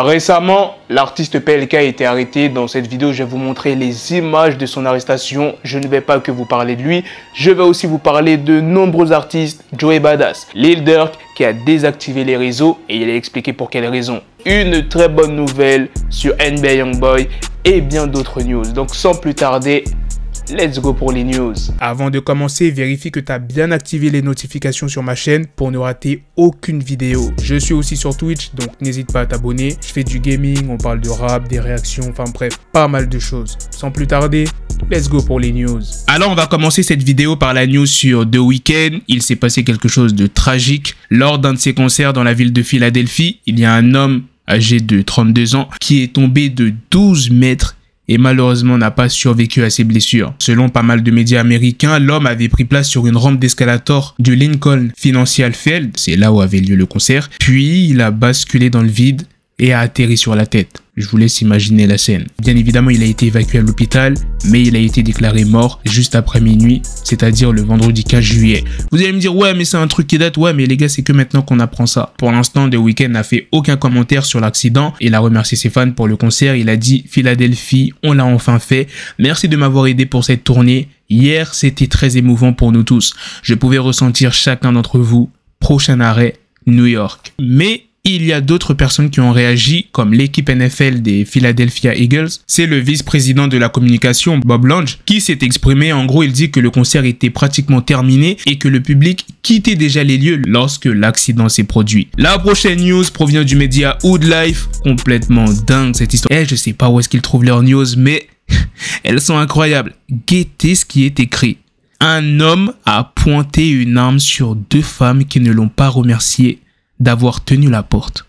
Récemment, l'artiste PLK a été arrêté. Dans cette vidéo, je vais vous montrer les images de son arrestation. Je ne vais pas que vous parler de lui, je vais aussi vous parler de nombreux artistes. Joey Badass, Lil Durk qui a désactivé les réseaux et il a expliqué pour quelles raisons. Une très bonne nouvelle sur NBA Youngboy et bien d'autres news. Donc sans plus tarder, let's go pour les news. Avant de commencer, vérifie que tu as bien activé les notifications sur ma chaîne pour ne rater aucune vidéo. Je suis aussi sur Twitch, donc n'hésite pas à t'abonner. Je fais du gaming, on parle de rap, des réactions, enfin bref, pas mal de choses. Sans plus tarder, let's go pour les news. Alors on va commencer cette vidéo par la news sur The Weeknd. Il s'est passé quelque chose de tragique. Lors d'un de ses concerts dans la ville de Philadelphie, il y a un homme âgé de 32 ans qui est tombé de 12 mètres et malheureusement n'a pas survécu à ses blessures. Selon pas mal de médias américains, l'homme avait pris place sur une rampe d'escalator du Lincoln Financial Field, c'est là où avait lieu le concert, puis il a basculé dans le vide et a atterri sur la tête. Je vous laisse imaginer la scène. Bien évidemment, il a été évacué à l'hôpital, mais il a été déclaré mort juste après minuit, c'est-à-dire le vendredi 15 juillet. Vous allez me dire, ouais, mais c'est un truc qui date. Ouais, mais les gars, c'est que maintenant qu'on apprend ça. Pour l'instant, The Weeknd n'a fait aucun commentaire sur l'accident. Il a remercié ses fans pour le concert. Il a dit, Philadelphie, on l'a enfin fait. Merci de m'avoir aidé pour cette tournée. Hier, c'était très émouvant pour nous tous. Je pouvais ressentir chacun d'entre vous. Prochain arrêt, New York. Mais il y a d'autres personnes qui ont réagi, comme l'équipe NFL des Philadelphia Eagles. C'est le vice-président de la communication, Bob Lange, qui s'est exprimé. En gros, il dit que le concert était pratiquement terminé et que le public quittait déjà les lieux lorsque l'accident s'est produit. La prochaine news provient du média Hood Life. Complètement dingue cette histoire. Je sais pas où est-ce qu'ils trouvent leurs news, mais elles sont incroyables. Guettez ce qui est écrit. Un homme a pointé une arme sur deux femmes qui ne l'ont pas remercié d'avoir tenu la porte.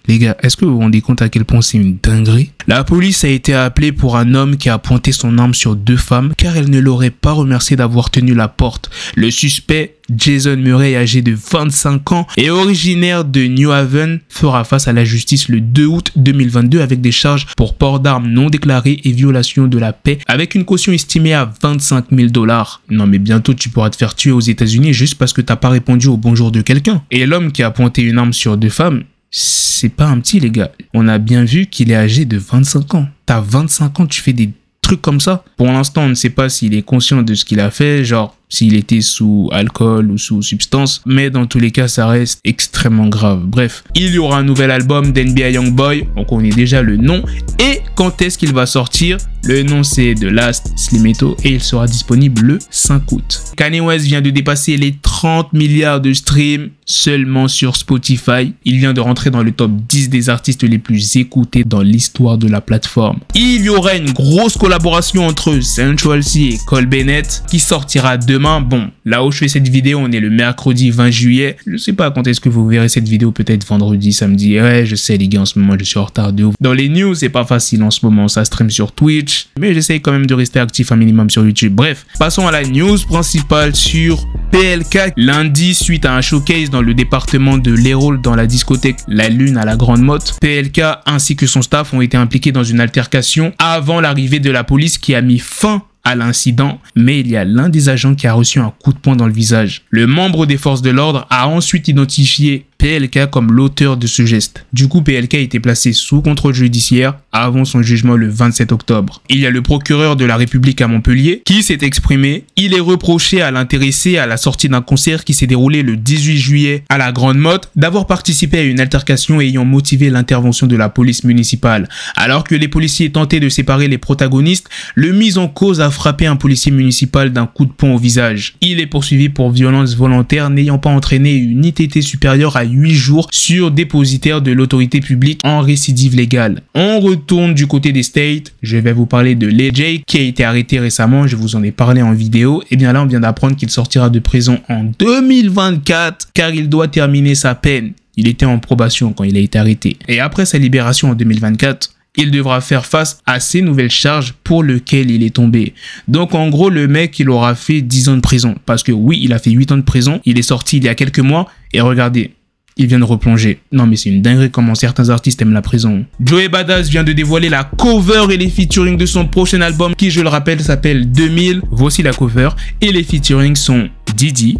Les gars, est-ce que vous vous rendez compte à quel point c'est une dinguerie? La police a été appelée pour un homme qui a pointé son arme sur deux femmes car elle ne l'aurait pas remercié d'avoir tenu la porte. Le suspect, Jason Murray, âgé de 25 ans et originaire de New Haven, fera face à la justice le 2 août 2022 avec des charges pour port d'armes non déclarées et violation de la paix avec une caution estimée à 25 000 $. Non mais bientôt tu pourras te faire tuer aux États-Unis juste parce que t'as pas répondu au bonjour de quelqu'un. Et l'homme qui a pointé une arme sur deux femmes, c'est pas un petit les gars. On a bien vu qu'il est âgé de 25 ans. T'as 25 ans, tu fais des trucs comme ça. Pour l'instant, on ne sait pas s'il est conscient de ce qu'il a fait, genre s'il était sous alcool ou sous substance, mais dans tous les cas, ça reste extrêmement grave. Bref, il y aura un nouvel album d'NBA Youngboy, on connaît déjà le nom, et quand est-ce qu'il va sortir? Le nom c'est The Last Slimeto et il sera disponible le 5 août. Kanye West vient de dépasser les 30 milliards de streams seulement sur Spotify. Il vient de rentrer dans le top 10 des artistes les plus écoutés dans l'histoire de la plateforme. Il y aura une grosse collaboration entre Central C et Cole Bennett qui sortira demain. Bon, là où je fais cette vidéo, on est le mercredi 20 juillet. Je sais pas quand est-ce que vous verrez cette vidéo, peut-être vendredi, samedi. Ouais, je sais les gars, en ce moment je suis en retard de ouf. Dans les news, c'est pas facile en ce moment, ça stream sur Twitch. Mais j'essaye quand même de rester actif un minimum sur YouTube. Bref, passons à la news principale sur PLK. Lundi, suite à un showcase dans le département de l'Hérault dans la discothèque La Lune à la Grande Motte, PLK ainsi que son staff ont été impliqués dans une altercation avant l'arrivée de la police qui a mis fin à l'incident, mais il y a l'un des agents qui a reçu un coup de poing dans le visage. Le membre des forces de l'ordre a ensuite identifié PLK comme l'auteur de ce geste. Du coup, PLK a été placé sous contrôle judiciaire avant son jugement le 27 octobre. Il y a le procureur de la République à Montpellier qui s'est exprimé. Il est reproché à l'intéressé à la sortie d'un concert qui s'est déroulé le 18 juillet à la Grande Motte d'avoir participé à une altercation ayant motivé l'intervention de la police municipale. Alors que les policiers tentaient de séparer les protagonistes, le mis en cause a frappé un policier municipal d'un coup de poing au visage. Il est poursuivi pour violence volontaire n'ayant pas entraîné une ITT supérieure à 8 jours sur dépositaire de l'autorité publique en récidive légale. On retourne du côté des States. Je vais vous parler de Lil J qui a été arrêté récemment. Je vous en ai parlé en vidéo. Et bien là, on vient d'apprendre qu'il sortira de prison en 2024 car il doit terminer sa peine. Il était en probation quand il a été arrêté. Et après sa libération en 2024, il devra faire face à ces nouvelles charges pour lesquelles il est tombé. Donc en gros, le mec, il aura fait 10 ans de prison. Parce que oui, il a fait 8 ans de prison. Il est sorti il y a quelques mois. Et regardez, il vient de replonger. Non mais c'est une dinguerie comment certains artistes aiment la prison. Joey Badass vient de dévoiler la cover et les featuring de son prochain album qui, je le rappelle, s'appelle 2000. Voici la cover. Et les featuring sont Diddy,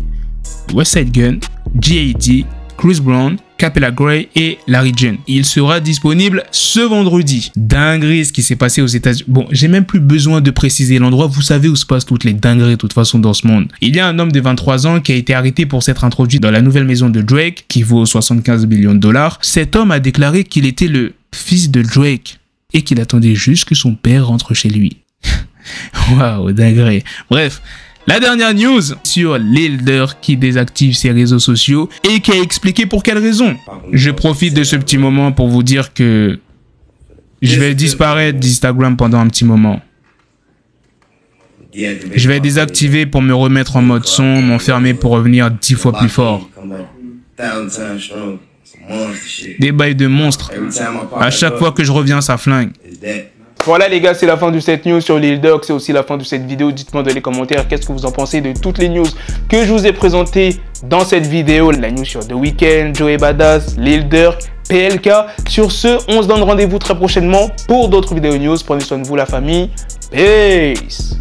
Westside Gun, G.A.D., Chris Brown, Capella Gray et Larry June. Il sera disponible ce vendredi. Dinguerie ce qui s'est passé aux États-Unis. Bon, j'ai même plus besoin de préciser l'endroit. Vous savez où se passent toutes les dingueries de toute façon dans ce monde. Il y a un homme de 23 ans qui a été arrêté pour s'être introduit dans la nouvelle maison de Drake qui vaut 75 millions de dollars. Cet homme a déclaré qu'il était le fils de Drake et qu'il attendait juste que son père rentre chez lui. Waouh, dinguerie. Bref. La dernière news sur Lil Durk qui désactive ses réseaux sociaux et qui a expliqué pour quelle raison. Je profite de ce petit moment pour vous dire que je vais disparaître d'Instagram pendant un petit moment. Je vais désactiver pour me remettre en mode son, m'enfermer pour revenir 10 fois plus fort. Des bails de monstres. À chaque fois que je reviens, ça flingue. Voilà les gars, c'est la fin de cette news sur Lil Durk, c'est aussi la fin de cette vidéo. Dites-moi dans les commentaires qu'est-ce que vous en pensez de toutes les news que je vous ai présentées dans cette vidéo. La news sur The Weeknd, Joey Badass, Lil Durk, PLK. Sur ce, on se donne rendez-vous très prochainement pour d'autres vidéos news. Prenez soin de vous la famille. Peace.